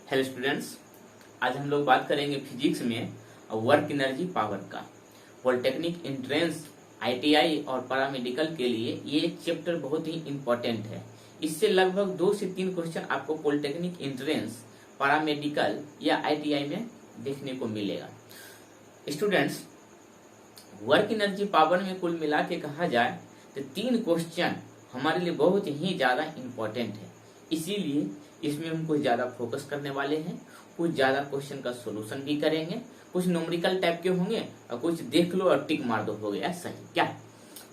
Hello students, आज हम लोग बात करेंगे फिजिक्स में वर्क एनर्जी पावर का। पॉलिटेक्निक एंट्रेंस, आईटीआई और पैरामेडिकल के लिए ये चैप्टर बहुत ही इम्पोर्टेंट है। इससे लगभग 2 से 3 क्वेश्चन आपको पॉलिटेक्निक एंट्रेंस, पैरामेडिकल या आईटीआई में देखने को मिलेगा। स्टूडेंट्स, वर्क एनर्जी पावर में कुल मिला के कहा जाए तो 3 क्वेश्चन हमारे लिए बहुत ही ज्यादा इम्पोर्टेंट है। इसीलिए इसमें हम कुछ ज्यादा फोकस करने वाले हैं, कुछ ज्यादा क्वेश्चन का सोल्यूशन भी करेंगे, कुछ न्यूमेरिकल टाइप के होंगे और कुछ देख लो और टिक मार दो हो गया सही क्या।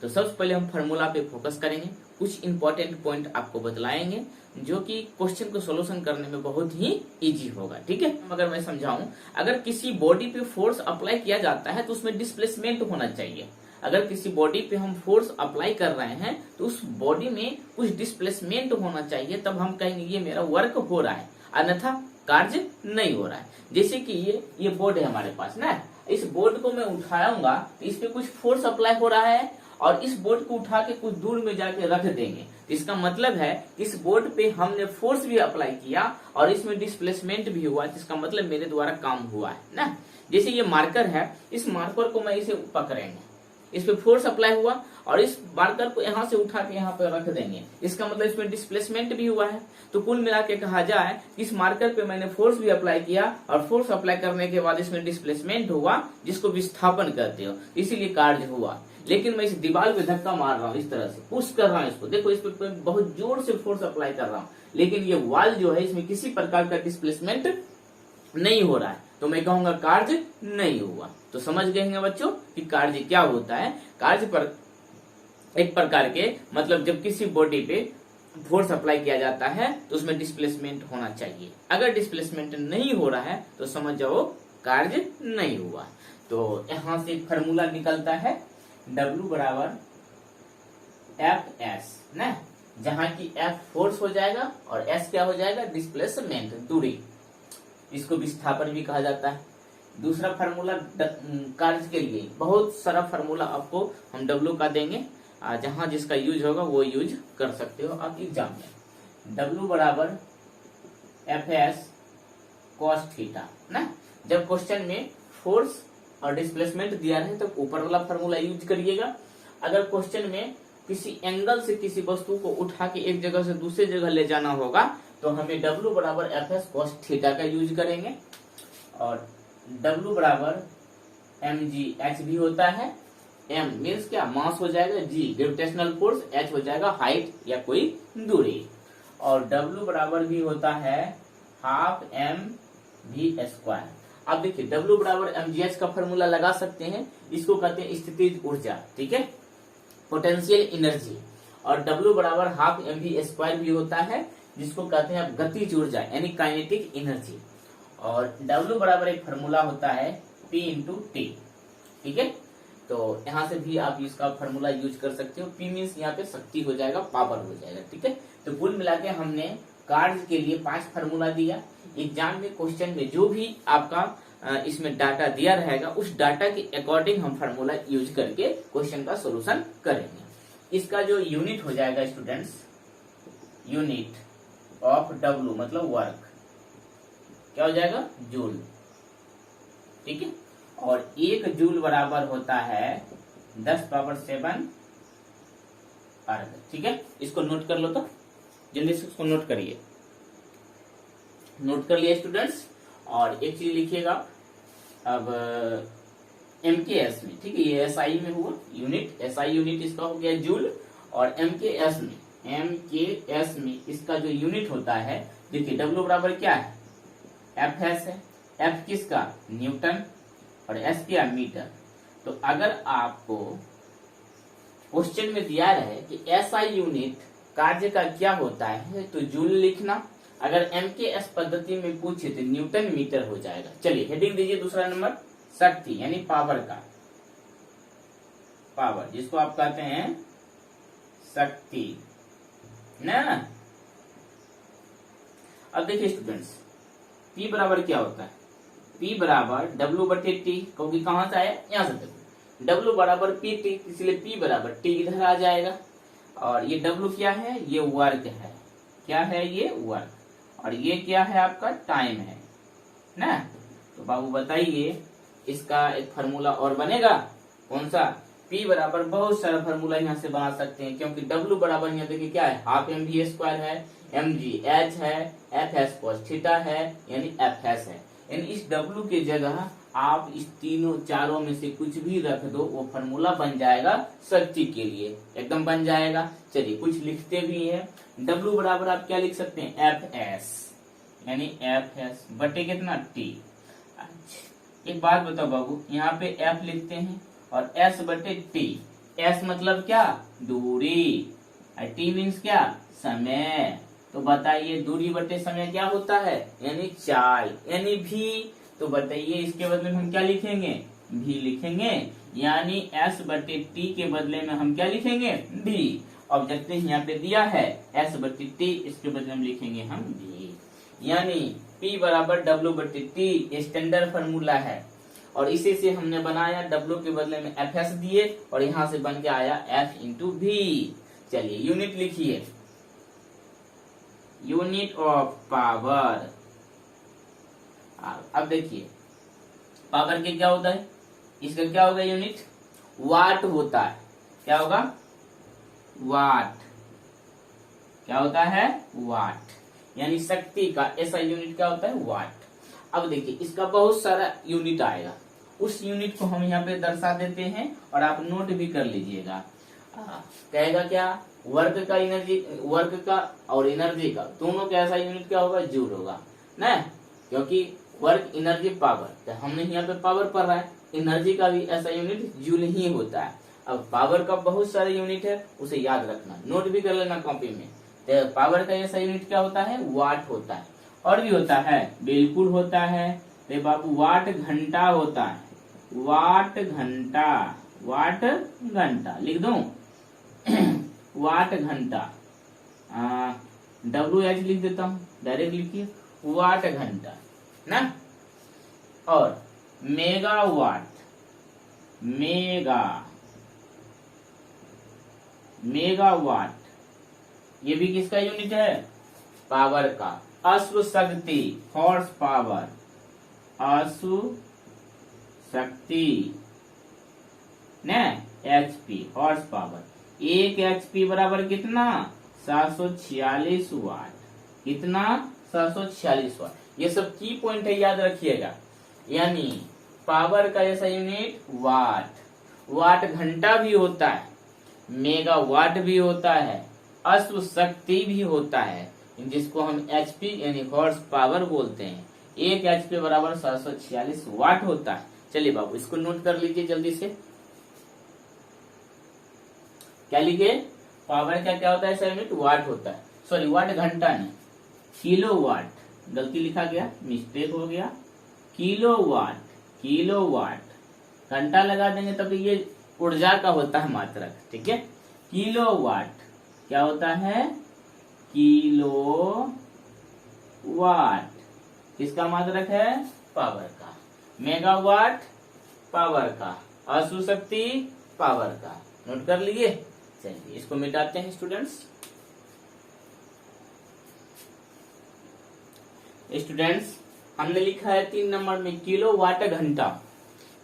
तो सबसे पहले हम फार्मूला पे फोकस करेंगे, कुछ इंपॉर्टेंट पॉइंट आपको बतलाएंगे जो कि क्वेश्चन को सोल्यूशन करने में बहुत ही इजी होगा। ठीक है, अगर मैं समझाऊं, अगर किसी बॉडी पे फोर्स अप्लाई किया जाता है तो उसमें डिस्प्लेसमेंट होना चाहिए। अगर किसी बॉडी पे हम फोर्स अप्लाई कर रहे हैं तो उस बॉडी में कुछ डिस्प्लेसमेंट होना चाहिए, तब हम कहेंगे ये मेरा वर्क हो रहा है, अन्यथा कार्य नहीं हो रहा है। जैसे कि ये बोर्ड है हमारे पास ना, इस बोर्ड को मैं उठाऊंगा तो इस पे कुछ फोर्स अप्लाई हो रहा है और इस बोर्ड को उठा के कुछ दूर में जाके रख देंगे। इसका मतलब है इस बोर्ड पे हमने फोर्स भी अप्लाई किया और इसमें डिस्प्लेसमेंट भी हुआ, जिसका मतलब मेरे द्वारा काम हुआ है ना। जैसे ये मार्कर है, इस मार्कर को मैं इसे पकड़ेंगे, इस पे फोर्स अप्लाई हुआ और इस मार्कर को यहाँ से उठा के यहाँ पे रख देंगे, इसका मतलब इसमें डिस्प्लेसमेंट भी हुआ है। तो कुल मिला के कहा जाए इस मार्कर पे मैंने फोर्स भी अप्लाई किया और फोर्स अप्लाई करने के बाद इसमें डिस्प्लेसमेंट हुआ, जिसको विस्थापन कहते हो, इसीलिए कार्य हुआ। लेकिन मैं इस दीवार पे धक्का मार रहा हूँ, इस तरह से पुश कर रहा हूँ इसको, देखो इस पे बहुत जोर से फोर्स अप्लाई कर रहा हूँ, लेकिन ये वॉल जो है इसमें किसी प्रकार का डिस्प्लेसमेंट नहीं हो रहा है, तो मैं कहूंगा कार्य नहीं हुआ। तो समझ गए हैं बच्चों कि कार्य क्या होता है। कार्य पर एक प्रकार के मतलब जब किसी बॉडी पे फोर्स अप्लाई किया जाता है तो उसमें डिस्प्लेसमेंट होना चाहिए। अगर डिस्प्लेसमेंट नहीं हो रहा है तो समझ जाओ कार्य नहीं हुआ। तो यहां से एक फार्मूला निकलता है W बराबर Fs ना, जहां की F फोर्स हो जाएगा और S क्या हो जाएगा, डिस्प्लेसमेंट, दूरी, इसको विस्थापन भी कहा जाता है। दूसरा फार्मूला कार्य के लिए बहुत सारा फार्मूला आपको हम W का देंगे, जहां जिसका यूज होगा वो यूज कर सकते हो आप एग्जाम में। W बराबर Fs cos थीटा ना। जब क्वेश्चन में फोर्स और डिस्प्लेसमेंट दिया है तो ऊपर वाला फार्मूला यूज करिएगा। अगर क्वेश्चन में किसी एंगल से किसी वस्तु को उठा के एक जगह से दूसरी जगह ले जाना होगा तो हमें W बराबर Fs cos थीटा का यूज करेंगे। और W बराबर mgh भी होता है। m मीन्स क्या, मास हो जाएगा, g ग्रेविटेशनल फोर्स, h हो जाएगा हाइट या कोई दूरी, और W बराबर भी होता है हाफ mv²। अब देखिए W बराबर mgh का फॉर्मूला लगा सकते हैं, इसको कहते हैं स्थितिज ऊर्जा, ठीक है, पोटेंशियल एनर्जी। और W बराबर हाफ mv² भी होता है, जिसको कहते हैं गतिज ऊर्जा यानी काइनेटिक एनर्जी। और W बराबर एक फार्मूला होता है P इंटू टी, ठीक है। तो यहां से भी आप इसका फार्मूला यूज कर सकते हो। P मीन्स यहाँ पे शक्ति हो जाएगा, पावर हो जाएगा, ठीक है। तो कुल मिला के हमने कार्य के लिए 5 फार्मूला दिया। एग्जाम में क्वेश्चन में जो भी आपका इसमें डाटा दिया रहेगा उस डाटा के अकॉर्डिंग हम फार्मूला यूज करके क्वेश्चन का सोल्यूशन करेंगे। इसका जो यूनिट हो जाएगा स्टूडेंट्स, यूनिट ऑफ W मतलब वर्क क्या हो जाएगा, जूल, ठीक है। और 1 जूल बराबर होता है 10⁻7 अर्ग, ठीक है। इसको नोट कर लो, तो जल्दी से उसको नोट करिए। नोट कर लिया स्टूडेंट्स। और एक चीज लिखिएगा अब MKS में, ठीक है, ये SI में हुआ यूनिट, SI यूनिट इसका हो गया जूल, और MKS में इसका जो यूनिट होता है, देखिए W बराबर क्या है, Fs है, F किसका, न्यूटन, और S क्या, मीटर। तो अगर आपको क्वेश्चन में दिया रहे कि SI यूनिट कार्य का क्या होता है तो जूल लिखना। अगर MKS पद्धति में पूछे तो न्यूटन मीटर हो जाएगा। चलिए हेडिंग दीजिए दूसरा नंबर, शक्ति यानी पावर का, पावर जिसको आप कहते हैं शक्ति ना। अब देखिए स्टूडेंट्स, P बराबर क्या होता है, P बराबर W/T, क्योंकि कहां से आया, यहां से देखो, W बराबर PT, इसलिए P बराबर T इधर आ जाएगा। और ये W क्या है, ये वर्क है, क्या है ये, वर्क। और ये क्या है आपका टाइम है ना। तो बाबू बताइए इसका एक फार्मूला और बनेगा, कौन सा? P बराबर बहुत सारा फार्मूला यहाँ से बना सकते हैं, क्योंकि W बराबर यहाँ देखिए क्या है, हाफ mv स्क्वायर है, mg h है, fs cos थीटा है, यानी fs है। यानी इस W के जगह आप इस तीनों चारों में से कुछ भी रख दो, वो फार्मूला बन जाएगा शक्ति के लिए, एकदम बन जाएगा। चलिए कुछ लिखते भी हैं। W बराबर आप क्या लिख सकते हैं, fs, यानी fs बटे कितना t। अच्छा एक बात बताओ बाबू, यहाँ पे f लिखते हैं और s बटे t। s मतलब क्या, दूरी, और t मीन्स क्या, समय। तो बताइए दूरी बटे समय क्या होता है, यानी चाल, यानी v। तो बताइए इसके बदले में हम क्या लिखेंगे, v लिखेंगे, यानी s बटे t के बदले में हम क्या लिखेंगे, v। ऑब्जेक्टिव यहाँ पे दिया है s बटे t, इसके बदले में लिखेंगे हम v। यानी P बराबर W बटे t स्टैंडर्ड फार्मूला है, और इसी से हमने बनाया, W के बदले में Fs दिए और यहाँ से बन के आया F इंटू V। चलिए यूनिट लिखिए, यूनिट ऑफ पावर। अब देखिए पावर के क्या होता है, इसका क्या होगा यूनिट, वाट होता है। क्या होगा, वाट। क्या होता है, वाट, यानी शक्ति का ऐसा यूनिट क्या होता है, वाट। अब देखिए इसका बहुत सारा यूनिट आएगा, उस यूनिट को हम यहाँ पे दर्शा देते हैं और आप नोट भी कर लीजिएगा। कहेगा क्या, वर्क का एनर्जी, वर्क का और एनर्जी का दोनों का ऐसा यूनिट क्या होगा, जूल होगा ना, क्योंकि वर्क एनर्जी पावर, तो हमने यहाँ पे पावर पढ़ रहा है, एनर्जी का भी ऐसा यूनिट जूल ही होता है। अब पावर का बहुत सारे यूनिट है, उसे याद रखना, नोट भी कर लेना कॉपी में। तो पावर का ऐसा यूनिट क्या होता है, वाट होता है। और भी होता है, बिल्कुल होता है। तो बाबू वाट घंटा होता है, वाट घंटा, वाट घंटा लिख दूं वाट घंटा, WH लिख देता हूं, डायरेक्ट लिखिए, वाट घंटा ना। और मेगावाट, मेगावाट ये भी किसका यूनिट है, पावर का। अश्व शक्ति, हॉर्स पावर, अश्व शक्ति ने HP, हॉर्स पावर। 1 HP बराबर कितना, 746 वाट। कितना, 746 वाट। ये सब की पॉइंट है, याद रखिएगा। यानी पावर का ऐसा यूनिट वाट, वाट घंटा भी होता है, मेगावाट भी होता है, अश्व शक्ति भी होता है, जिसको हम HP यानी हॉर्स पावर बोलते हैं। 1 HP बराबर 746 वाट होता है। चलिए बाबू इसको नोट कर लीजिए जल्दी से। क्या लिखे, पावर का क्या होता है ऐसा यूनिट, वाट होता है। सॉरी वाट घंटा नहीं, किलो वाट, गलती लिखा गया, मिस्टेक हो गया। किलो वाट, किलो वाट घंटा लगा देंगे तब ये ऊर्जा का होता है मात्रक, ठीक है। किलो वाट क्या होता है, किलो वाट किसका मात्रक है, पावर का। मेगावाट पावर का, अश्व शक्ति पावर का। नोट कर लिए। चलिए इसको मिटाते हैं स्टूडेंट्स। हमने लिखा है 3 नंबर में किलो वाट घंटा।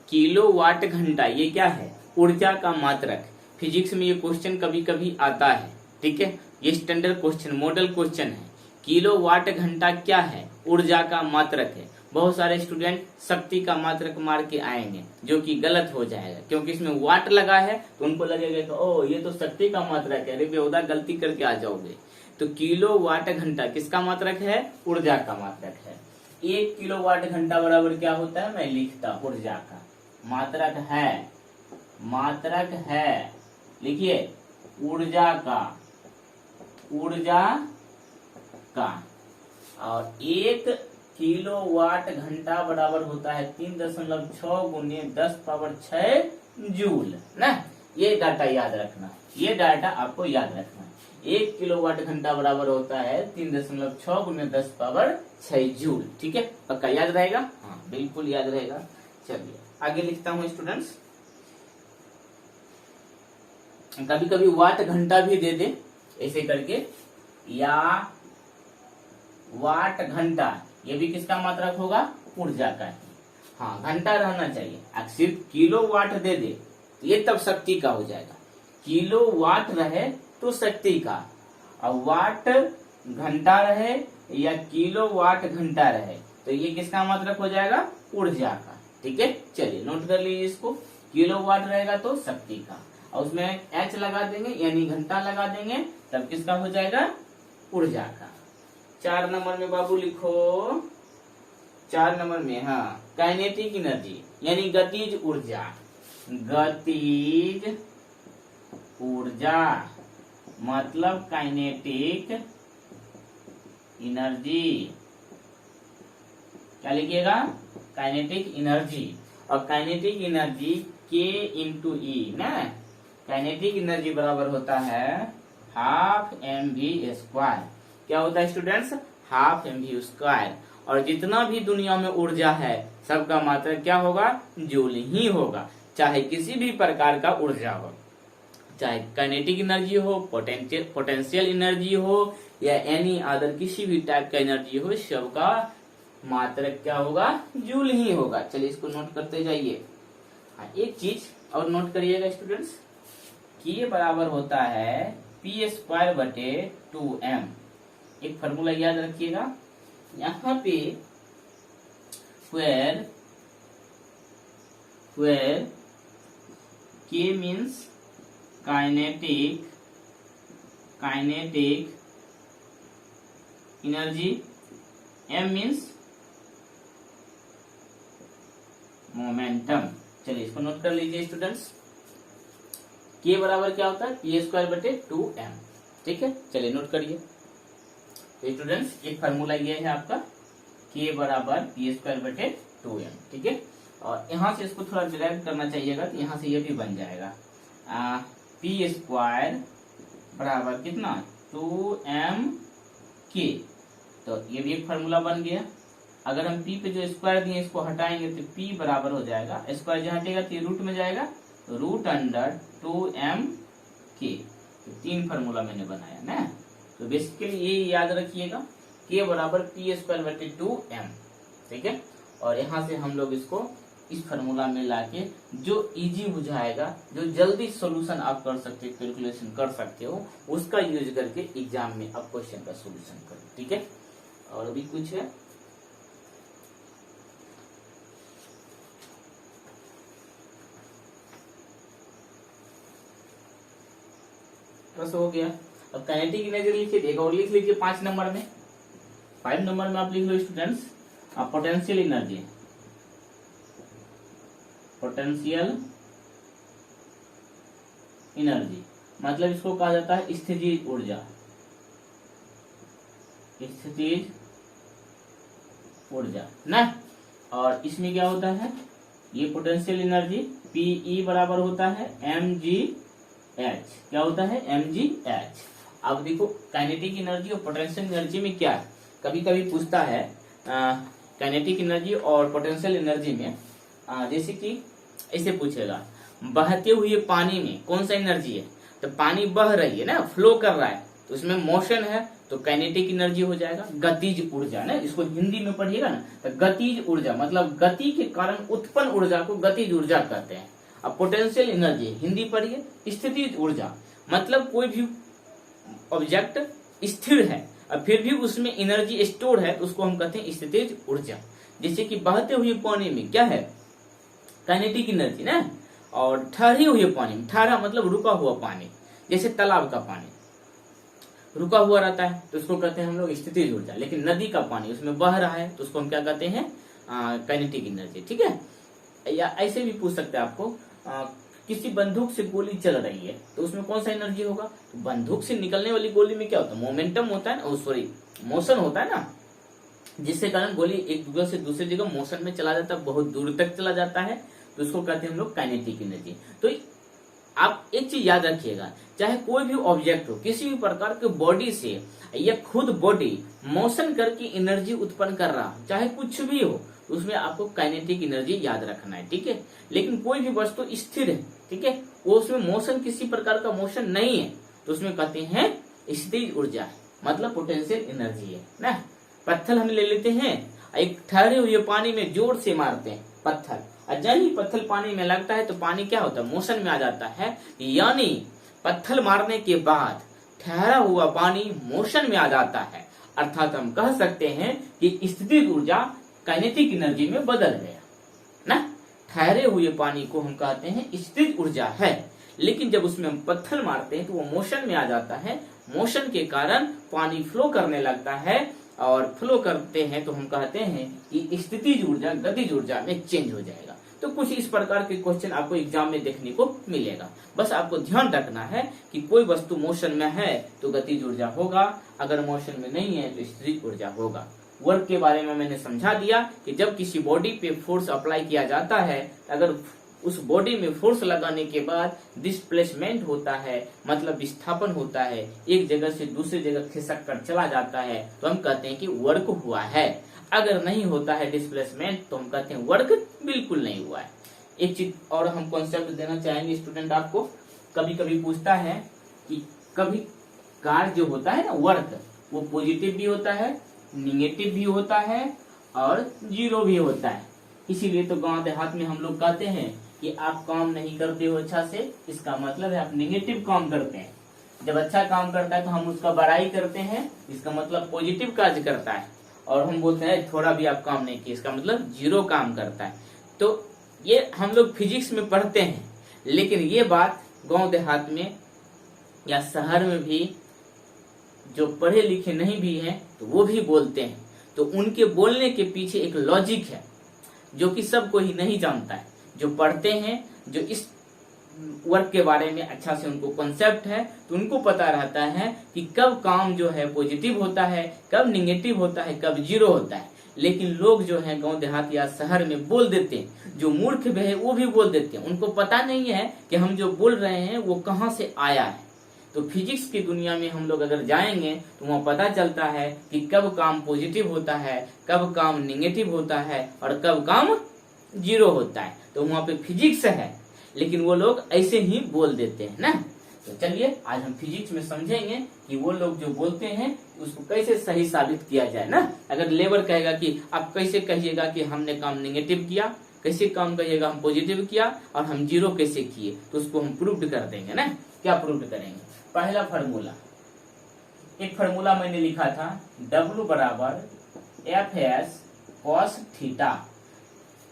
किलो वाट घंटा ये क्या है, ऊर्जा का मात्रक। फिजिक्स में ये क्वेश्चन कभी कभी आता है, ठीक है। ये स्टैंडर्ड क्वेश्चन, मॉडल क्वेश्चन है। किलो वाट घंटा क्या है, ऊर्जा का मात्रक है। बहुत सारे स्टूडेंट शक्ति का मात्रक मार के आएंगे, जो कि गलत हो जाएगा, क्योंकि इसमें वाट लगा है तो उनको लगेगा कि ओ ये तो शक्ति का मात्रक है, अरे बेहुदा गलती करके आ जाओगे। तो किलो वाट घंटा किसका मात्रक है, ऊर्जा का मात्रक है। 1 किलो वाट घंटा बराबर क्या होता है, मैं लिखता, ऊर्जा का मात्रक है, मात्रक है, लिखिए ऊर्जा का, ऊर्जा का। और 1 किलो वाट घंटा बराबर होता है 3.6 गुने 10 पावर 6 जूल ना। ये डाटा याद रखना, ये डाटा आपको याद रखना। 1 किलो वाट घंटा बराबर होता है 3.6 गुने 10 पावर 6 जूल, ठीक है। पक्का याद रहेगा, हाँ बिल्कुल याद रहेगा। चलिए आगे लिखता हूँ स्टूडेंट्स। कभी कभी वाट घंटा भी दे दे ऐसे करके, या वाट घंटा, ये भी किसका मात्रक होगा? ऊर्जा का है। हाँ, घंटा रहना चाहिए। अब सिर्फ किलो वाट दे दे ये तब शक्ति का हो जाएगा। किलो वाट रहे तो शक्ति का, अब वाट घंटा रहे या किलो वाट घंटा रहे तो ये किसका मात्रक हो जाएगा? ऊर्जा का। ठीक है, चलिए नोट कर लीजिए इसको। किलो वाट रहेगा तो शक्ति का, और उसमें एच लगा देंगे यानी घंटा लगा देंगे, तब किसका हो जाएगा? ऊर्जा का। 4 नंबर में बाबू लिखो, 4 नंबर में, हाँ, काइनेटिक एनर्जी यानी गतिज ऊर्जा। गतिज ऊर्जा मतलब काइनेटिक एनर्जी। क्या लिखिएगा? Kinetic energy. और काइनेटिक एनर्जी K इंटू ई ना, काइनेटिक एनर्जी बराबर होता है हाफ mv²। क्या होता है स्टूडेंट्स? Half mv²। और जितना भी दुनिया में ऊर्जा है सबका मात्रक क्या होगा? जूल ही होगा, चाहे किसी भी प्रकार का ऊर्जा हो, चाहे काइनेटिक एनर्जी हो, पोटेंशियल एनर्जी हो या एनी अदर किसी भी टाइप का एनर्जी हो, सबका मात्रक क्या होगा? जूल ही होगा। चलिए इसको नोट करते जाइए। हाँ, एक चीज और नोट करिएगा स्टूडेंट्स, कि ये बराबर होता है p²/2m। एक फॉर्मूला याद रखिएगा, यहाँ पे where K means kinetic energy, m means momentum. चलिए इसको नोट कर लीजिए स्टूडेंट्स। K बराबर क्या होता है? p²/2m। ठीक है, चलिए नोट करिए स्टूडेंट्स। एक फार्मूला ये है आपका, K बराबर p²/2m। ठीक है, और यहाँ से इसको थोड़ा डिराइव करना चाहिएगा तो यहाँ से ये भी बन जाएगा p² बराबर कितना? 2mk। तो ये भी एक फार्मूला बन गया। अगर हम p पे जो स्क्वायर दिए इसको हटाएंगे तो p बराबर हो जाएगा, स्क्वायर जहाँ हटेगा तो ये रूट में जाएगा, तो √2mk। तो 3 फार्मूला मैंने बनाया ना। तो बेसिकली ये याद रखिएगा, k बराबर p²/2m। ठीक है, और यहाँ से हम लोग इसको इस फार्मूला में लाके जो इजी बुझाएगा, जो जल्दी सॉल्यूशन आप कर सकते हो, कैलकुलेशन कर सकते हो, उसका यूज करके एग्जाम में आप क्वेश्चन का सॉल्यूशन करो। ठीक है, और अभी कुछ है? बस हो गया। अब काइनेटिक एनर्जी लिखिए, एक और लिख लीजिए 5 नंबर में। 5 नंबर में आप लिख लो students potential energy. Potential energy मतलब इसको कहा जाता है स्थितिज ऊर्जा। स्थितिज ऊर्जा ना, और इसमें क्या होता है? ये पोटेंशियल एनर्जी Pe बराबर होता है mgh। क्या होता है? mgh। अब देखो काइनेटिक एनर्जी और पोटेंशियल एनर्जी में क्या है, कभी कभी पूछता है काइनेटिक एनर्जी और पोटेंशियल एनर्जी में, जैसे कि ऐसे पूछेगा, बहते हुए पानी में कौन सा एनर्जी है? तो पानी बह रही है ना, फ्लो कर रहा है, तो उसमें मोशन है, तो काइनेटिक एनर्जी हो जाएगा। गतिज ऊर्जा ना, इसको हिंदी में पढ़िएगा ना, तो गतिज ऊर्जा मतलब गति के कारण उत्पन्न ऊर्जा को गतिज ऊर्जा कहते हैं। अब पोटेंशियल एनर्जी हिंदी पढ़िए, स्थितिज ऊर्जा मतलब कोई भी ऑब्जेक्ट स्थिर है और फिर भी उसमें एनर्जी स्टोर है, तो उसको हम कहते हैं स्थितिज ऊर्जा। जैसे कि बहते हुए पानी में क्या है? काइनेटिक एनर्जी ना, और ठहरे हुए पानी में, ठहरा मतलब रुका हुआ पानी, जैसे तालाब का पानी रुका हुआ रहता है तो उसको कहते हैं हम लोग स्थितिज ऊर्जा। लेकिन नदी का पानी उसमें बह रहा है तो उसको हम क्या कहते हैं? Kinetic energy. ठीक है, या ऐसे भी पूछ सकते हैं आपको, किसी बंदूक से गोली चल रही है तो उसमें कौन सा एनर्जी होगा? तो बंदूक से निकलने वाली गोली में क्या होता है? मोमेंटम होता है, सॉरी मोशन होता है ना, जिसके कारण गोली एक जगह से दूसरी जगह मोशन में चला जाता है, बहुत दूर तक चला जाता है, तो उसको कहते हैं हम लोग काइनेटिक एनर्जी। तो आप एक चीज याद रखिएगा, चाहे कोई भी ऑब्जेक्ट हो, किसी भी प्रकार के बॉडी से या खुद बॉडी मोशन करके एनर्जी उत्पन्न कर रहा, चाहे कुछ भी हो, उसमें आपको काइनेटिक एनर्जी याद रखना है। ठीक है, लेकिन कोई भी वस्तु स्थिर है, ठीक है, वो उसमें मोशन किसी प्रकार का मोशन नहीं है, तो उसमें कहते हैं स्थितिज ऊर्जा है, मतलब पोटेंशियल एनर्जी है ना। पत्थर हम ले लेते हैं, एक ठहरे हुए पानी में जोर से मारते हैं पत्थर, और जब ही पत्थर पानी में लगता है तो पानी क्या होता है, मोशन में आ जाता है। यानी पत्थर मारने के बाद ठहरा हुआ पानी मोशन में आ जाता है, अर्थात हम कह सकते हैं कि स्थितिज ऊर्जा काइनेटिक एनर्जी में बदल गया ना। ठहरे हुए पानी को हम कहते हैं स्थितिज ऊर्जा है, लेकिन जब उसमें हम पत्थर मारते हैं तो वो मोशन में आ जाता है। मोशन के कारण पानी फ्लो करने लगता है, और फ्लो करते हैं तो हम कहते हैं कि स्थितिज ऊर्जा गतिज ऊर्जा में चेंज हो जाएगा। तो कुछ इस प्रकार के क्वेश्चन आपको एग्जाम में देखने को मिलेगा। बस आपको ध्यान रखना है कि कोई वस्तु मोशन में है तो गतिज ऊर्जा होगा, अगर मोशन में नहीं है तो स्थितिज ऊर्जा होगा। वर्क के बारे में मैंने समझा दिया कि जब किसी बॉडी पे फोर्स अप्लाई किया जाता है, अगर उस बॉडी में फोर्स लगाने के बाद डिस्प्लेसमेंट होता है, मतलब विस्थापन होता है, एक जगह से दूसरी जगह खिसक कर चला जाता है, तो हम कहते हैं कि वर्क हुआ है। अगर नहीं होता है डिस्प्लेसमेंट तो हम कहते हैं वर्क बिल्कुल नहीं हुआ है। एक चीज और हम कॉन्सेप्ट देना चाहेंगे स्टूडेंट आपको, कभी कभी पूछता है कि कभी कार्य जो होता है ना वर्क, वो पॉजिटिव भी होता है, निगेटिव भी होता है और जीरो भी होता है। इसीलिए तो गांव देहात में हम लोग कहते हैं कि आप काम नहीं करते हो अच्छा से, इसका मतलब है आप निगेटिव काम करते हैं। जब अच्छा काम करता है तो हम उसका बड़ाई करते हैं, इसका मतलब पॉजिटिव कार्य करता है, और हम बोलते हैं थोड़ा भी आप काम नहीं किए, इसका मतलब जीरो काम करता है। तो ये हम लोग फिजिक्स में पढ़ते हैं, लेकिन ये बात गांव देहात में या शहर में भी जो पढ़े लिखे नहीं भी हैं तो वो भी बोलते हैं। तो उनके बोलने के पीछे एक लॉजिक है जो कि सब कोई नहीं जानता है। जो पढ़ते हैं, जो इस वर्क के बारे में अच्छा से उनको कॉन्सेप्ट है, तो उनको पता रहता है कि कब काम जो है पॉजिटिव होता है, कब निगेटिव होता है, कब जीरो होता है। लेकिन लोग जो है गांव देहात या शहर में बोल देते हैं, जो मूर्ख भी है वो भी बोल देते हैं, उनको पता नहीं है कि हम जो बोल रहे हैं वो कहाँ से आया है। तो फिजिक्स की दुनिया में हम लोग अगर जाएंगे तो वहाँ पता चलता है कि कब काम पॉजिटिव होता है, कब काम निगेटिव होता है और कब काम जीरो होता है। तो वहाँ पे फिजिक्स है, लेकिन वो लोग ऐसे ही बोल देते हैं ना। तो चलिए आज हम फिजिक्स में समझेंगे कि वो लोग जो बोलते हैं उसको कैसे सही साबित किया जाए ना। अगर लेबर कहेगा कि आप कैसे कहिएगा कि हमने काम निगेटिव किया, कैसे काम कहिएगा हम पॉजिटिव किया, और हम जीरो कैसे किए, तो उसको हम प्रूव कर देंगे ना। क्या प्रूव करेंगे? पहला फार्मूला, एक फार्मूला मैंने लिखा था, W बराबर F S cos theta.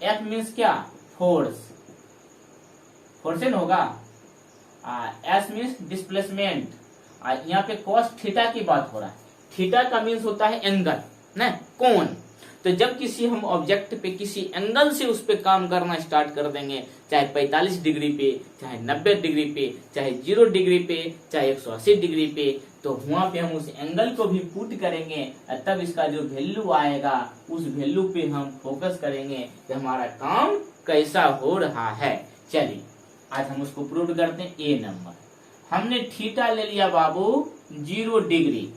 F means क्या? फोर्स, फोर्सेन होगा। S means displacement. यहाँ पे कॉस थीटा की बात हो रहा है। थीटा का मीन्स होता है एंगल ना, कोण। तो जब किसी हम ऑब्जेक्ट पे किसी एंगल से उस पे काम करना स्टार्ट कर देंगे, चाहे 45 डिग्री पे, चाहे 90 डिग्री पे, चाहे 0 डिग्री पे, चाहे 180 डिग्री पे, तो वहां पे हम उस एंगल को भी पुट करेंगे, तब इसका जो वैल्यू आएगा उस वैल्यू पे हम फोकस करेंगे कि हमारा काम कैसा हो रहा है। चलिए आज हम उसको प्रूव करते हैं। ए नंबर, हमने थीटा ले लिया बाबू 0 डिग्री।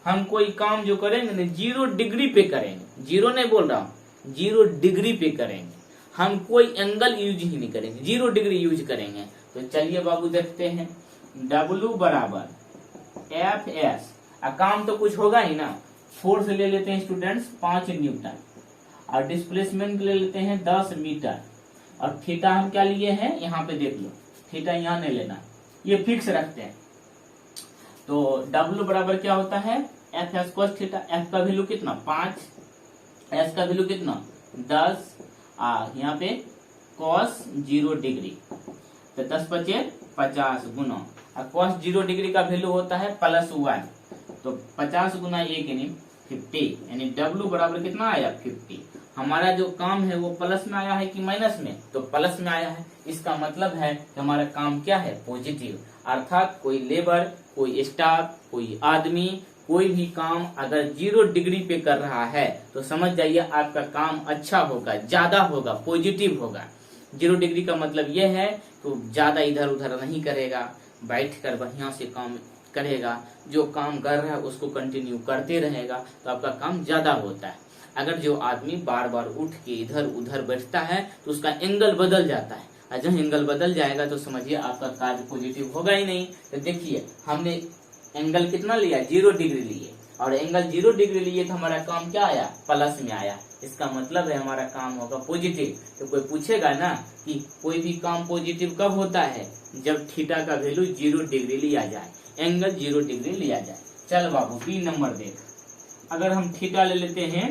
हम कोई काम जो करेंगे ना 0 डिग्री पे करेंगे, जीरो नहीं बोल रहा हूं, 0 डिग्री पे करेंगे। हम कोई एंगल यूज ही नहीं करेंगे, 0 डिग्री यूज करेंगे। तो चलिए बाबू देखते हैं, W बराबर एफ एस। काम तो कुछ होगा ही ना। फोर्स ले लेते हैं स्टूडेंट्स 5 न्यूटन, और डिस्प्लेसमेंट ले लेते हैं 10 मीटर, और थीटा हम क्या लिए हैं यहाँ पे देख लो, थीटा यहाँ नहीं लेना, ये फिक्स रखते हैं। तो W बराबर क्या होता है? F S cos theta. F का वैल्यू कितना? 5, एस का वैल्यू कितना? 10, यहाँ पे कॉस 0 डिग्री, तो 10 बचे 50 गुना, और कॉस 0 डिग्री का वैल्यू होता है +1, तो 50 गुना 1 यानी 50, यानी W बराबर कितना आया? 50। हमारा जो काम है वो प्लस में आया है कि माइनस में? तो प्लस में आया है। इसका मतलब है कि हमारा काम क्या है? पॉजिटिव। अर्थात कोई लेबर, कोई स्टाफ, कोई आदमी कोई भी काम अगर 0 डिग्री पे कर रहा है तो समझ जाइए आपका काम अच्छा होगा, ज्यादा होगा, पॉजिटिव होगा। 0 डिग्री का मतलब यह है तो ज्यादा इधर उधर नहीं करेगा, बैठकर बढ़िया से काम करेगा, जो काम कर रहा है उसको कंटिन्यू करते रहेगा, तो आपका काम ज्यादा होता है। अगर जो आदमी बार बार उठ के इधर उधर बैठता है तो उसका एंगल बदल जाता है, और जब एंगल बदल जाएगा तो समझिए आपका कार्य पॉजिटिव होगा ही नहीं। तो देखिए हमने एंगल कितना लिया? 0 डिग्री लिए, और एंगल 0 डिग्री लिए तो हमारा काम क्या आया, प्लस में आया। इसका मतलब है हमारा काम होगा पॉजिटिव। तो कोई पूछेगा ना कि कोई भी काम पॉजिटिव कब होता है, जब थीटा का वैल्यू 0 डिग्री लिया जाए, एंगल 0 डिग्री लिया जाए। चल बाबू बी नंबर देख, अगर हम थीटा ले लेते हैं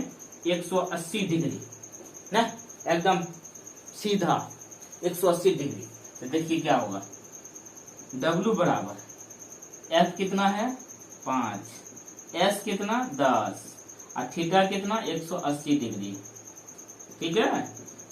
180 डिग्री ना, एकदम सीधा 180 डिग्री, तो देखिए क्या होगा, W बराबर F कितना है 5, S कितना 10 और थीटा कितना 180 डिग्री, ठीक है।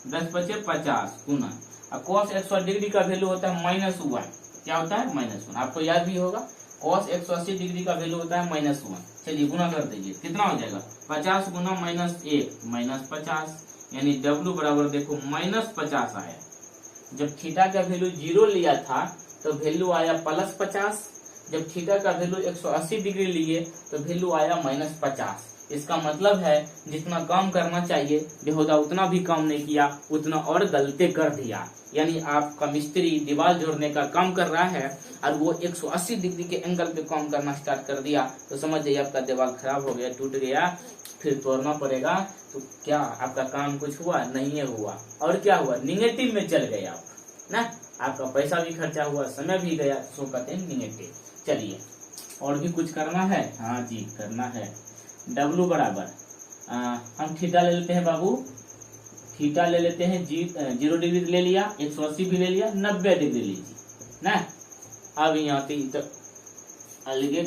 10 × 50 गुना, और cos 180 डिग्री का वैल्यू होता है -1, क्या होता है -1, आपको याद भी होगा cos 180 डिग्री का वैल्यू होता है -1। चलिए गुना कर दीजिए, कितना हो जाएगा 50 गुना -1 -50, यानी W बराबर देखो -50 आया। जब थीटा का वैल्यू 0 लिया था तो वैल्यू आया +50, जब थीटा का वैल्यू 180 डिग्री लिए तो वैल्यू आया -50। इसका मतलब है जितना काम करना चाहिए बेहुदा उतना भी काम नहीं किया, उतना और गलती कर दिया। यानी आपका मिस्त्री दीवार जोड़ने का काम कर रहा है और वो 180 डिग्री के एंगल पे काम करना स्टार्ट कर दिया, तो समझ जाइए आपका दीवार खराब हो गया, टूट गया, फिर तोड़ना पड़ेगा। तो क्या आपका काम कुछ हुआ, नहीं हुआ, और क्या हुआ, निगेटिव में चल गए आप ना, आपका पैसा भी खर्चा हुआ, समय भी गया, सो कहते हैं निगेटिव। चलिए और भी कुछ करना है, हाँ जी करना है। W बराबर हम थीटा ले लेते हैं बाबू, थीटा ले लेते हैं 0 डिग्री ले लिया, 180 भी ले लिया, 90 डिग्री लीजिए ना। अब यहाँ पे तो अलगे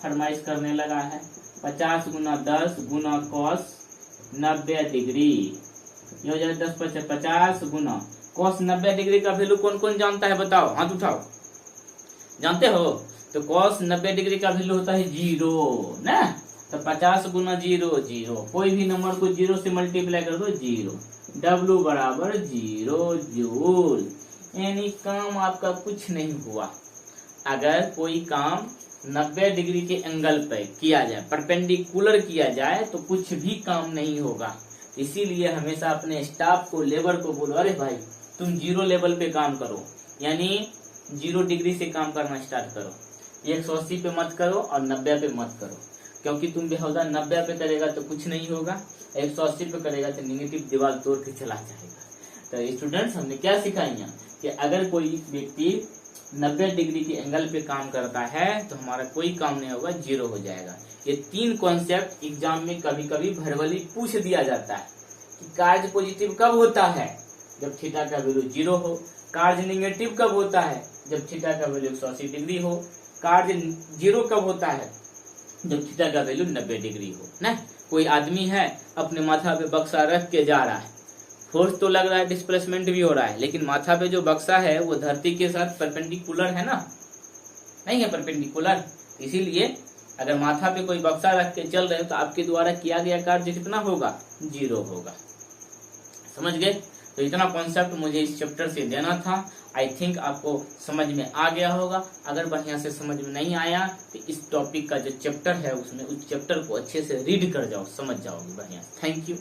फरमाइश करने लगा है, 50 गुना 10 गुना cos 90 डिग्री, ये हो जाए 10 × 50 गुना cos 90 डिग्री का वैल्यू कौन कौन जानता है, बताओ, हाथ उठाओ, जानते हो? तो cos 90 डिग्री का वैल्यू होता है 0 ना, तो 50 गुना 0 0, कोई भी नंबर को 0 से मल्टीप्लाई कर दो 0, W बराबर 0 जूल। यानी काम आपका कुछ नहीं हुआ। अगर कोई काम 90 डिग्री के एंगल पे किया जाए, परपेंडिकुलर किया जाए, तो कुछ भी काम नहीं होगा। इसीलिए हमेशा अपने स्टाफ को, लेबर को बोलो, अरे भाई तुम 0 लेवल पे काम करो, यानी 0 डिग्री से काम करना स्टार्ट करो, 180 पे मत करो और 90 पे मत करो, क्योंकि तुम बेहुदा 90 पे करेगा तो कुछ नहीं होगा, 180 पे करेगा तो निगेटिव दीवार तोड़ के चला जाएगा। तो स्टूडेंट्स हमने क्या सिखाई कि अगर कोई व्यक्ति 90 डिग्री के एंगल पे काम करता है तो हमारा कोई काम नहीं होगा, 0 हो जाएगा। ये 3 कॉन्सेप्ट एग्जाम में कभी कभी भरवली पूछ दिया जाता है कि कार्य पॉजिटिव कब होता है, जब थीटा का वैल्यू 0 हो, कार्य निगेटिव कब होता है, जब थीटा का वैल्यू 180 डिग्री हो, कार्य 0 कब होता है, जब थीटा का वैल्यू 90 डिग्री हो ना। कोई आदमी है अपने माथा पे बक्सा रख के जा रहा है, फोर्स तो लग रहा है, डिस्प्लेसमेंट भी हो रहा है, लेकिन माथा पे जो बक्सा है वो धरती के साथ परपेंडिकुलर है ना, नहीं है परपेंडिकुलर। इसीलिए अगर माथा पे कोई बक्सा रख के चल रहे हो तो आपके द्वारा किया गया कार्य कितना होगा, 0 होगा। समझ गए? तो इतना कॉन्सेप्ट मुझे इस चैप्टर से देना था। आई थिंक आपको समझ में आ गया होगा। अगर बढ़िया से समझ में नहीं आया तो इस टॉपिक का जो चैप्टर है उसमें उस चैप्टर को अच्छे से रीड कर जाओ, समझ जाओगे बढ़िया। Thank you.